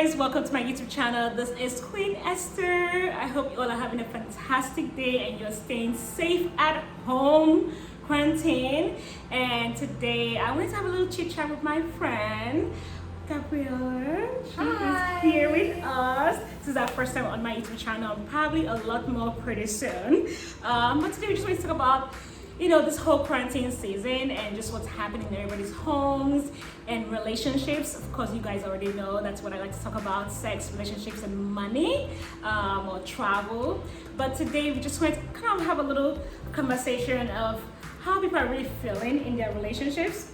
guys, welcome to my YouTube channel. This is Queen Esther. I hope you all are having a fantastic day and you're staying safe at home, quarantine. And today I wanted to have a little chit chat with my friend Gabriella. She is here with us. This is our first time on my YouTube channel, probably a lot more pretty soon. But today we just want to talk about this whole quarantine season and just what's happening in everybody's homes and relationships. Of course, you guys already know that's what I like to talk about: sex, relationships, and money, or travel. But today we just want to kind of have a little conversation of how people are really feeling in their relationships.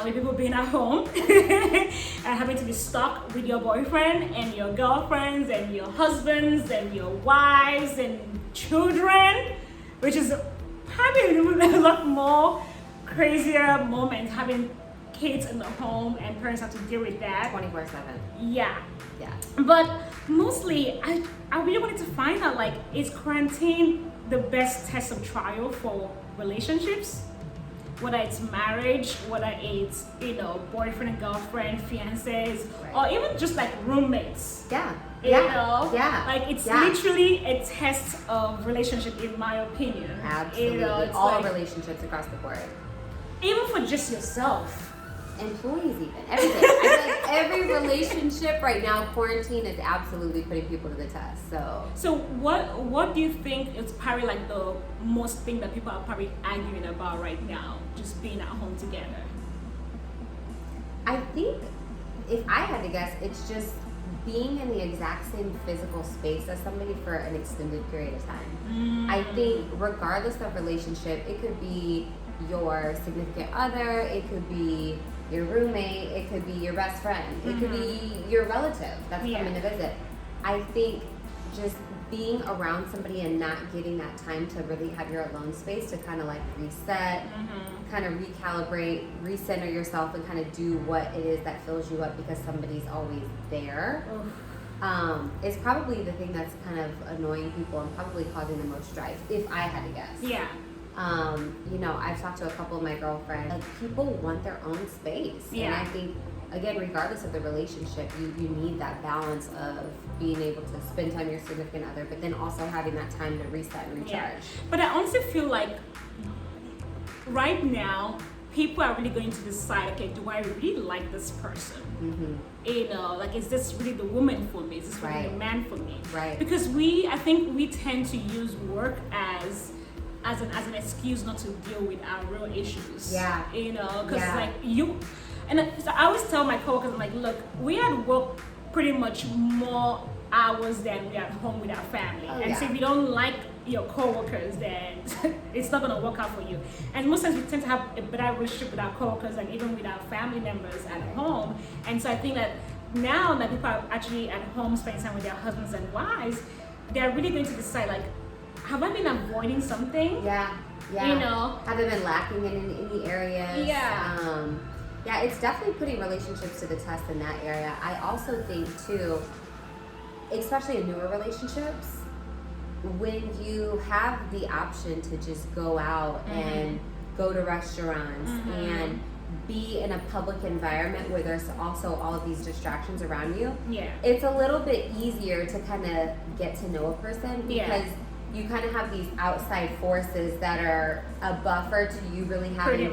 With people being at home and having to be stuck with your boyfriend and your girlfriends and your husbands and your wives and children, which is having a lot more crazier moments, having kids in the home and parents have to deal with that 24/7. Yeah. Yeah. But mostly I really wanted to find out, like, is quarantine the best test of trial for relationships? Whether it's marriage, whether it's boyfriend and girlfriend, fiancés, Right. or even just like roommates. Yeah. Like it's literally a test of relationship, in my opinion. Absolutely. It's all like, relationships across the board. even for just yourself. Employees, even everything. I feel like every relationship right now, quarantine is absolutely putting people to the test. So what do you think is probably like the most thing that people are probably arguing about right now, just being at home together? I think if I had to guess, it's just being in the exact same physical space as somebody for an extended period of time. I think regardless of relationship, it could be your significant other, it could be your roommate, it could be your best friend, it could be your relative that's coming to visit. I think just being around somebody and not getting that time to really have your alone space to kind of like reset, kind of recalibrate, recenter yourself, and kind of do what it is that fills you up because somebody's always there. Is probably the thing that's kind of annoying people and probably causing the most strife, if I had to guess. Yeah. I've talked to a couple of my girlfriends. Like, people want their own space. Yeah. And I think, again, regardless of the relationship, you need that balance of being able to spend time with your significant other, but then also having that time to reset and recharge. Yeah. But I honestly feel like right now, people are really going to decide, okay, do I really like this person? Like, is this really the woman for me? Is this really the man for me? Right. Because I think we tend to use work as an excuse not to deal with our real issues. Yeah. Because so I always tell my coworkers, I'm like, look, we at work pretty much more hours than we are at home with our family. So if you don't like your coworkers, then it's not gonna work out for you. And most times we tend to have a better relationship with our coworkers and even with our family members at home. And so I think that now that people are actually at home spending time with their husbands and wives, they're really going to decide, like, have I been avoiding something? Yeah. Have they been lacking in any areas? Yeah, it's definitely putting relationships to the test in that area. I also think too, especially in newer relationships, when you have the option to just go out and go to restaurants and be in a public environment where there's also all of these distractions around you, it's a little bit easier to kind of get to know a person because you kind of have these outside forces that are a buffer to you really having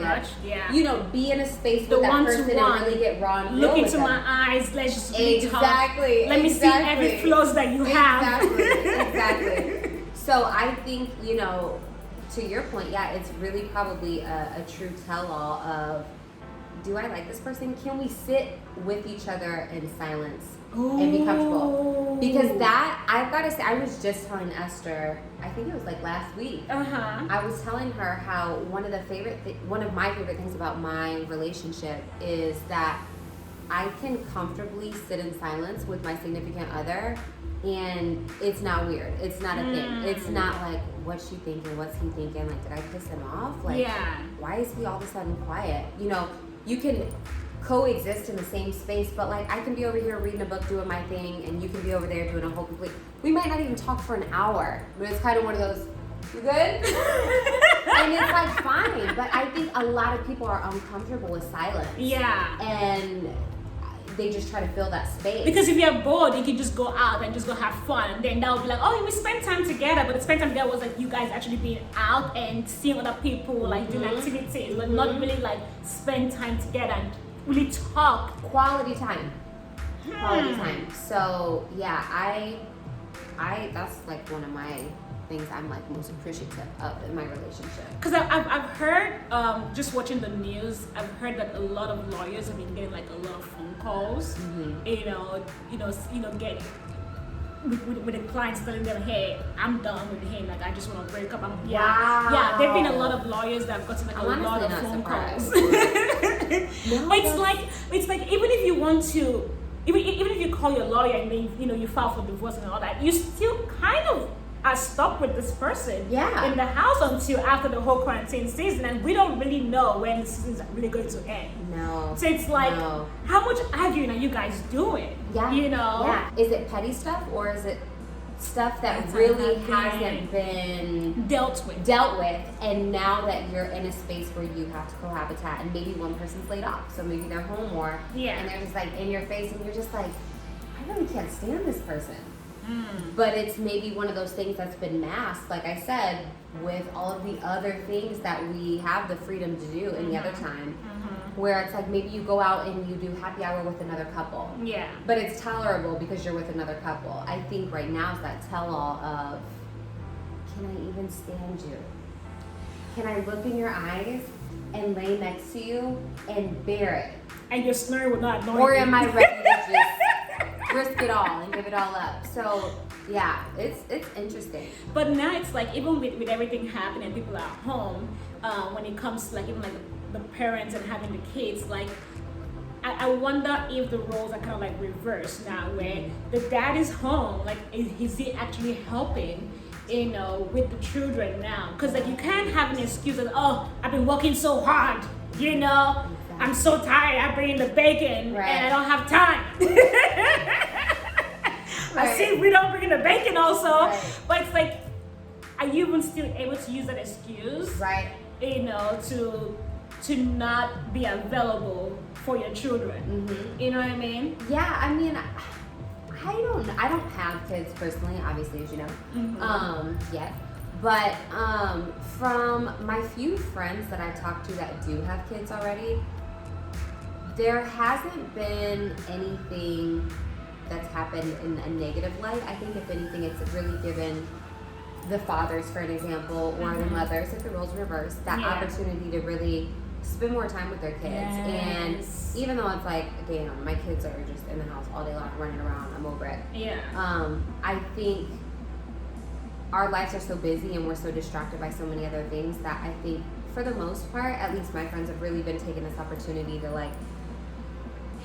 be in a space with that person and really get raw and real look with into them. my eyes, let's just really talk. Let me see every flaws that you have. Exactly. So I think, to your point, it's really probably a true tell-all of, do I like this person? Can we sit with each other in silence and be comfortable? Because that, I've got to say, I was just telling Esther, I think it was like last week. I was telling her how one of my favorite things about my relationship is that I can comfortably sit in silence with my significant other, and it's not weird. It's not a thing. It's not like, what's she thinking? What's he thinking? Like, did I piss him off? Like, why is he all of a sudden quiet? You can coexist in the same space, but like, I can be over here reading a book, doing my thing, and you can be over there doing a whole complete. We might not even talk for an hour, but it's kind of one of those, you good? And it's like fine, but I think a lot of people are uncomfortable with silence. Yeah. And they just try to fill that space. Because if you're bored, you can just go out and just go have fun, and then that would be like, oh, we spend time together. But the spend time together was like you guys actually being out and seeing other people, like doing activities, but not really like spend time together and really talk. Quality time. Quality time. So yeah, I that's like one of my things I'm like most appreciative of in my relationship. Because I've heard, just watching the news, I've heard that a lot of lawyers have been getting like a lot of phone calls, getting with the clients telling them, hey, I'm done with him, like I just want to break up. Yeah, there've been a lot of lawyers that have gotten like a lot of phone calls. But it's like even if you want to, even if you call your lawyer and then you file for divorce and all that, you still kind of are stuck with this person in the house until after the whole quarantine season, and we don't really know when the season's really going to end. No. So it's like, how much arguing are you guys doing? Yeah. Yeah. Is it petty stuff, or is it stuff that really hasn't been dealt with, and now that you're in a space where you have to cohabitat, and maybe one person's laid off, so maybe they're home more, and they're just like in your face, and you're just like, I really can't stand this person. But it's maybe one of those things that's been masked, like I said, with all of the other things that we have the freedom to do any other time. Where it's like maybe you go out and you do happy hour with another couple. Yeah. But it's tolerable because you're with another couple. I think right now is that tell-all of, can I even stand you? Can I look in your eyes and lay next to you and bear it? And your snore will not annoy you. Or am I ready to just risk it all and give it all up? So yeah, it's interesting. But now it's like, even with everything happening, people are at home, when it comes to like even like the parents and having the kids, like I wonder if the roles are kind of like reversed now, where the dad is home, like is he actually helping with the children now? Because like you can't have an excuse that, oh, I've been working so hard, I'm so tired, I bring in the bacon and I don't have time. I see we don't bring in the bacon also, but it's like, are you even still able to use that excuse, to not be available for your children? You know what I mean? Yeah, I mean, I don't have kids personally, obviously, as you know, yet. But from my few friends that I've talked to that do have kids already, there hasn't been anything that's happened in a negative light. I think if anything, it's really given the fathers, for an example, or the mothers, if the roles reverse, that opportunity to really spend more time with their kids. And even though it's like, damn, my kids are just in the house all day long running around, I'm over it. I think our lives are so busy and we're so distracted by so many other things that I think for the most part, at least my friends have really been taking this opportunity to like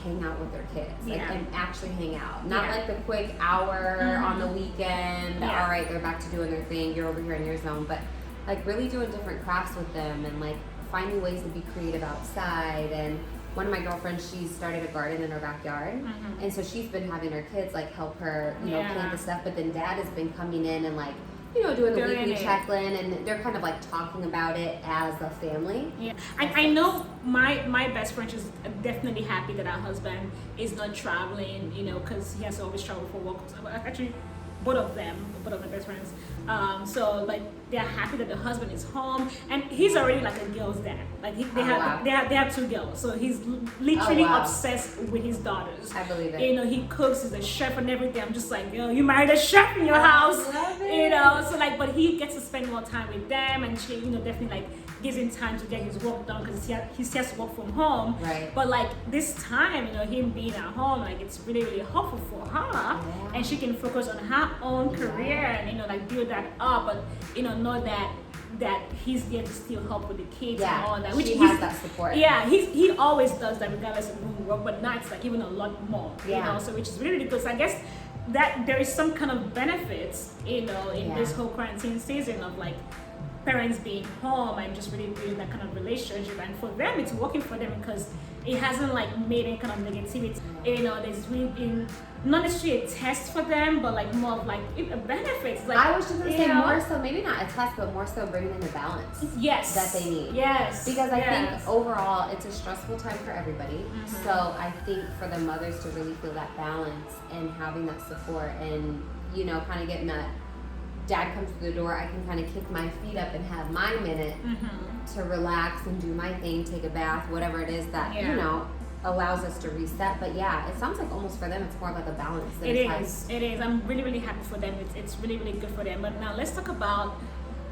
hang out with their kids, and actually hang out, not like the quick hour on the weekend. All right, they're back to doing their thing, you're over here in your zone, but like really doing different crafts with them and like finding ways to be creative outside. And one of my girlfriends, she started a garden in her backyard, and so she's been having her kids like help her plant the stuff, but then dad has been coming in and like doing the weekly check-in, and they're kind of like talking about it as a family. I know my best friend is definitely happy that our husband is not traveling, because he has to always travel for work. Actually, both of my best friends. So like they're happy that the husband is home, and he's already like a girl's dad. Like they have two girls, so he's literally obsessed with his daughters. I believe it. He cooks, he's a chef and everything. I'm just like, you married a chef in your house. Love it. So like, but he gets to spend more time with them, and she, definitely like gives him time to get his work done because he has to work from home. Right. But like this time, him being at home, like it's really, really helpful for her, and she can focus on her own career and like build that up, but know that he's there to still help with the kids and all that. Which she has that support. Yeah, he always does that regardless of who we work, but now it's like even a lot more. So which is really, really good. So I guess that there is some kind of benefits, in this whole quarantine season of like parents being home and just really building that kind of relationship, and for them it's working for them because it hasn't like made any kind of negativity. there's really been not necessarily a test for them, but like more of like benefits. Like I was just gonna say more so, maybe not a test, but more so bringing in the balance. Yes. That they need. Yes. Because I think overall it's a stressful time for everybody. Mm-hmm. So I think for the mothers to really feel that balance and having that support and, kind of getting that dad comes through the door, I can kind of kick my feet up and have my minute to relax and do my thing, take a bath, whatever it is that, allows us to reset. But yeah, it sounds like almost for them it's more about the balance. It is. I'm really, really happy for them. It's really, really good for them. But now let's talk about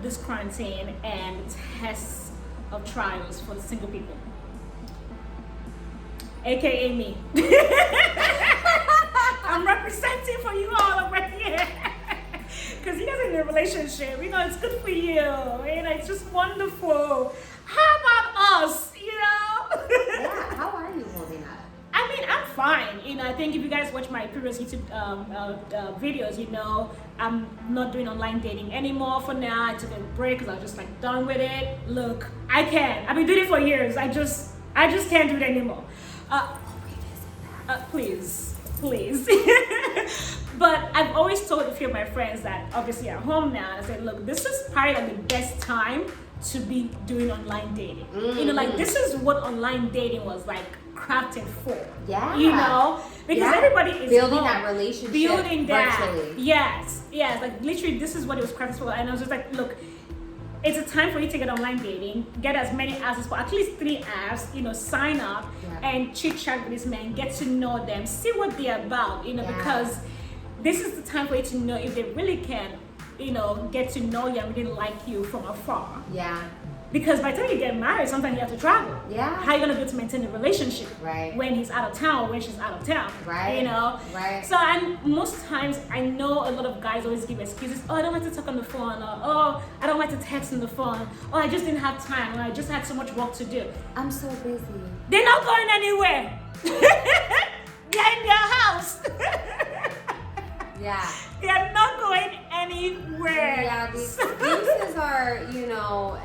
this quarantine and the tests of trials for the single people. AKA me. I'm representing for you all over here. Because you guys are in a relationship, it's good for you. It's just wonderful. How about us, Yeah, how are you holding up? I mean, I'm fine. I think if you guys watch my previous YouTube videos, I'm not doing online dating anymore for now. I took a break because I was just like done with it. Look, I can't. I've been doing it for years. I just can't do it anymore. Please. But I've always told a few of my friends that obviously at home now, I said, look, this is probably like the best time to be doing online dating. This is what online dating was like crafted for. Yeah. Because everybody is building home, that relationship building that virtually. Yes, like literally this is what it was crafted for. And I was just like, look, it's a time for you to get online dating, get as many apps as possible, at least 3 apps, sign up and chit chat with this man, get to know them, see what they're about, because this is the time for you to know if they really can, get to know you and really like you from afar. Yeah. Because by the time you get married, sometimes you have to travel. Yeah. How are you gonna be able to maintain a relationship? Right. When he's out of town or when she's out of town. Right. Right. So, and most times I know a lot of guys always give excuses. Oh, I don't like to talk on the phone. Or, oh, I don't like to text on the phone. Oh, I just didn't have time. Or I just had so much work to do. I'm so busy. They're not going anywhere. They're in their house. Yeah. They're not going anywhere. Yeah, the excuses are,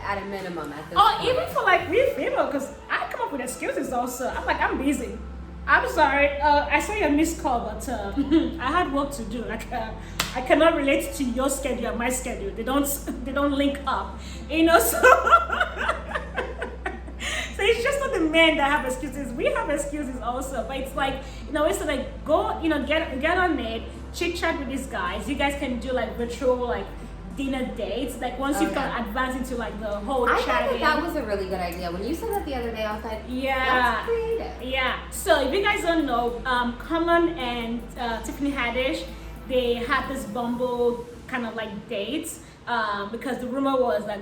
at a minimum at this point. Even for like real female, because I come up with excuses also. I'm like, I'm busy. I'm sorry. I saw your missed call, but I had work to do. Like, I cannot relate to your schedule and my schedule. They don't link up. So it's just not the men that have excuses. We have excuses also, but it's like, it's like go, get on it, chit chat with these guys. You guys can do like virtual like dinner dates. Like once you've got advanced into like the whole chatting. I thought that was a really good idea. When you said that the other day, I was like, yeah, that's creative. Yeah. So if you guys don't know, Common and Tiffany Haddish, they had this Bumble kind of like dates because the rumor was that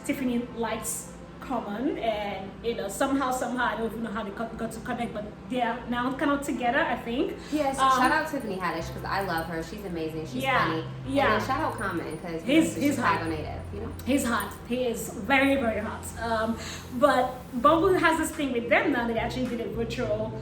Tiffany likes Common, and somehow I don't even know how they got to connect, but they are now kind of together, I think. Yes, shout out Tiffany Haddish because I love her. She's amazing. She's funny. Yeah. And then shout out Common because he's Chicago hot. native. He's hot. He is very, very hot. But Bumble has this thing with them now. They actually did a virtual,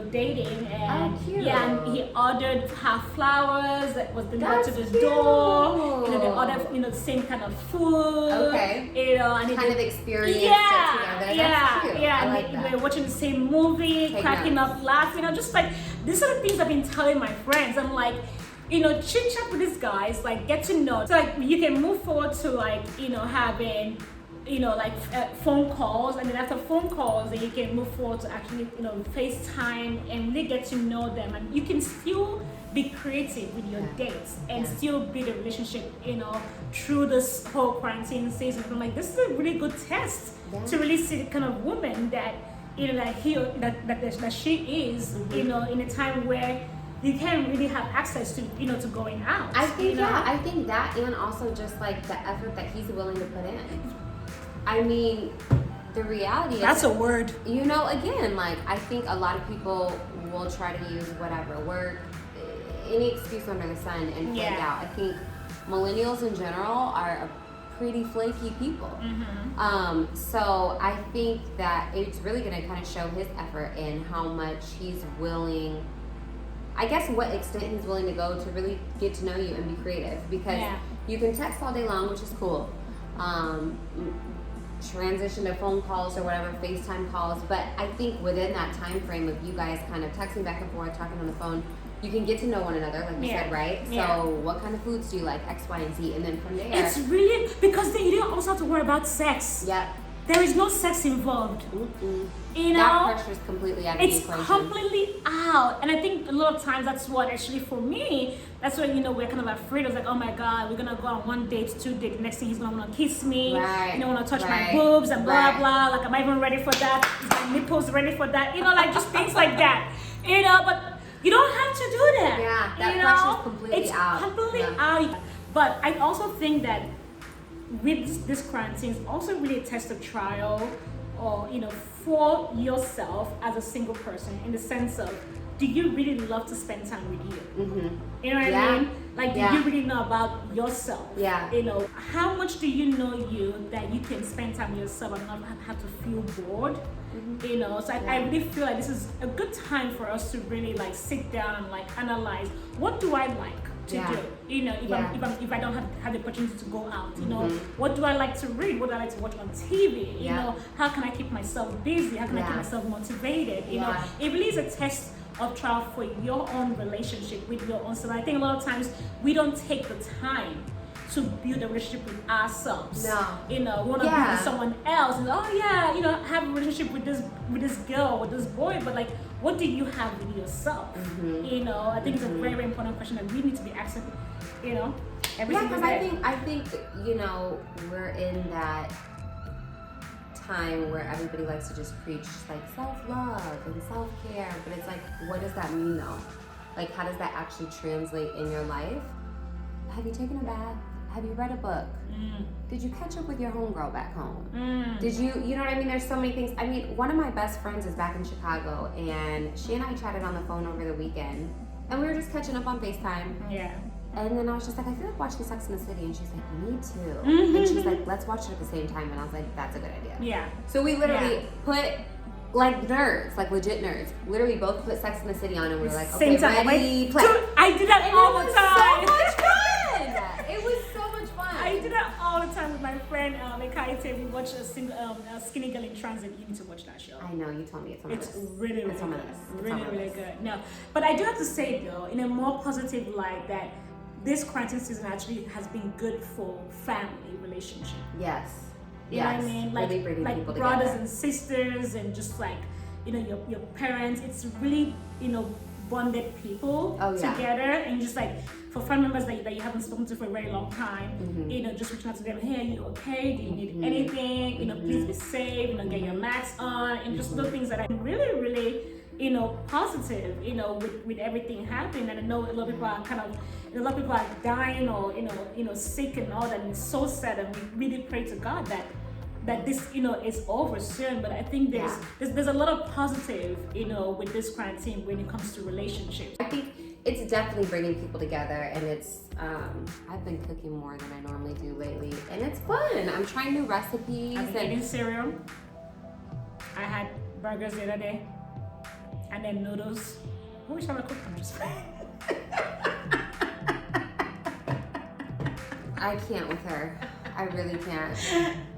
dating, and cute. And he ordered her flowers that was delivered to the cute. door. They ordered, the same kind of food. Okay. And he kind did, of experience it together. That's cute. I like that. We're watching the same movie, cracking up, laughing. Just like these are the things I've been telling my friends. I'm like, chit chat with these guys, like get to know. So like you can move forward to like, having, phone calls, and then after phone calls, then you can move forward to actually, FaceTime and really get to know them. And you can still be creative with your dates and still build a relationship, through this whole quarantine season. I'm like, this is a really good test to really see the kind of woman that, that she is, in a time where you can't really have access to, to going out. I think I think that, and also just like the effort that he's willing to put in. I mean, the reality that's is a word. Again, like I think a lot of people will try to use whatever work, any excuse under the sun and flake out. I think millennials in general are a pretty flaky people. So I think that it's really going to kind of show his effort in how much he's willing, I guess what extent he's willing to go to really get to know you and be creative, because you can text all day long, which is cool. transition to phone calls or whatever, FaceTime calls. But I think within that time frame of you guys kind of texting back and forth, talking on the phone, you can get to know one another, like you said, right? So what kind of foods do you like, X, Y, and Z, and then from there. It's really, because then you don't also have to worry about sex. Yep. There is no sex involved. You know, that pressure is completely out of the equation. It's completely out. And I think a lot of times that's what actually for me, that's what, you know, we're kind of afraid of, like, oh my God, we're gonna go on 1 date, 2 dates, next thing he's gonna wanna kiss me, right. you know, wanna touch my boobs and blah blah, like am I even ready for that? Is my nipples ready for that? You know, like just things like that. You know, but you don't have to do that. Yeah, that pressure is completely out. It's completely out. But I also think that with this quarantine is also really a test of trial, or you know, for yourself as a single person, in the sense of, do you really love to spend time with you? You know what I mean? Like, do you really know about yourself? You know, how much do you know you that you can spend time with yourself and not have to feel bored? You know, so I really feel like this is a good time for us to really like sit down and like analyze, what do I like to do? You know, if I don't have the opportunity to go out, you know, what do I like to read? What do I like to watch on TV? You know, how can I keep myself busy? How can I keep myself motivated? You know, it really is a test of trial for your own relationship with your own self. I think a lot of times we don't take the time to build a relationship with ourselves. You know, we want to be with someone else, and oh yeah, you know, have a relationship with this girl, with this boy, but like, what do you have with yourself? You know, I think it's a very, very important question that we need to be asking. You know, every single day. I think you know, we're in that time where everybody likes to just preach like self-love and self-care, but it's like, what does that mean though? Like, how does that actually translate in your life? Have you taken a bath? Have you read a book? Did you catch up with your homegirl back home? Did you know what I mean? There's so many things. I mean, one of my best friends is back in Chicago, and she and I chatted on the phone over the weekend, and we were just catching up on FaceTime. And then I was just like, I feel like watching Sex and the City, and she's like, me too. And she's like, let's watch it at the same time, and I was like, that's a good idea. So we literally put, like nerds, like legit nerds, literally both put Sex and the City on, and we were like, okay, ready, play. Dude, I did that all the time. So much fun. It was so much fun. I did that all the time with my friend Ekaite. We watched a Skinny Girl in Transit. You need to watch that show. I know, you told me it's on It's my list. really, really good. Really good. No, but I do have to say though, in a more positive light, that this quarantine season actually has been good for family relationship. You know what I mean? Like, really bringing people brothers together. and sisters, and just like, you know, your parents. It's really, you know, bonded people together, and just like for family members that you haven't spoken to for a very long time, you know, just reaching out to them. Hey, are you okay? Do you need anything? You know, please be safe. You know, get your mask on, and just little things that are really, really, you know, positive. You know, with everything happening, and I know a lot of people are a lot of people are dying, or you know, sick and all that, and it's so sad. And we really pray to God that this, you know, is over soon. But I think there's a lot of positive, you know, with this quarantine when it comes to relationships. I think it's definitely bringing people together, and it's I've been cooking more than I normally do lately, and it's fun. I'm trying new recipes. I've been eating cereal. I had burgers the other day, and then noodles. Who is trying to cook? I'm just I can't with her. I really can't.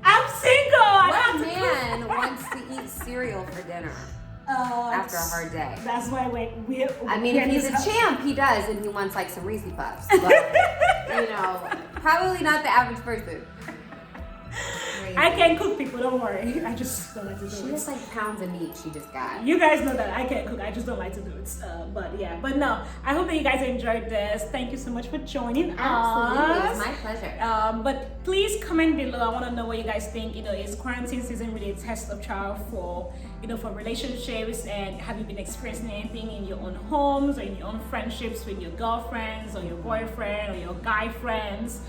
I'm single. What man wants to eat cereal for dinner after a hard day? That's why I mean, if he's a champ, he does, and he wants like some Reese Puffs. But, you know, probably not the average person. Crazy. I can cook, people, don't worry. I just don't like to do it. She has like pounds of meat she just got. You guys know that I can't cook. I just don't like to do it. But no, I hope that you guys enjoyed this. Thank you so much for joining us. Absolutely, it's my pleasure. But please comment below. I want to know what you guys think. You know, is quarantine season really a test of trial for, you know, for relationships? And have you been experiencing anything in your own homes or in your own friendships with your girlfriends or your boyfriend or your guy friends?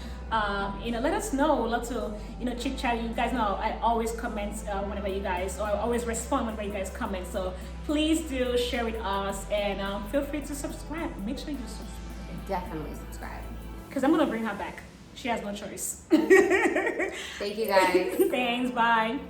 You know, let us know. We'd love to, you know, chit chat. You guys know I always comment whenever you guys, or I always respond whenever you guys comment. So please do share with us, and feel free to subscribe. Make sure you subscribe. Definitely subscribe. Because I'm gonna bring her back. She has no choice. Thank you guys. Thanks. Bye.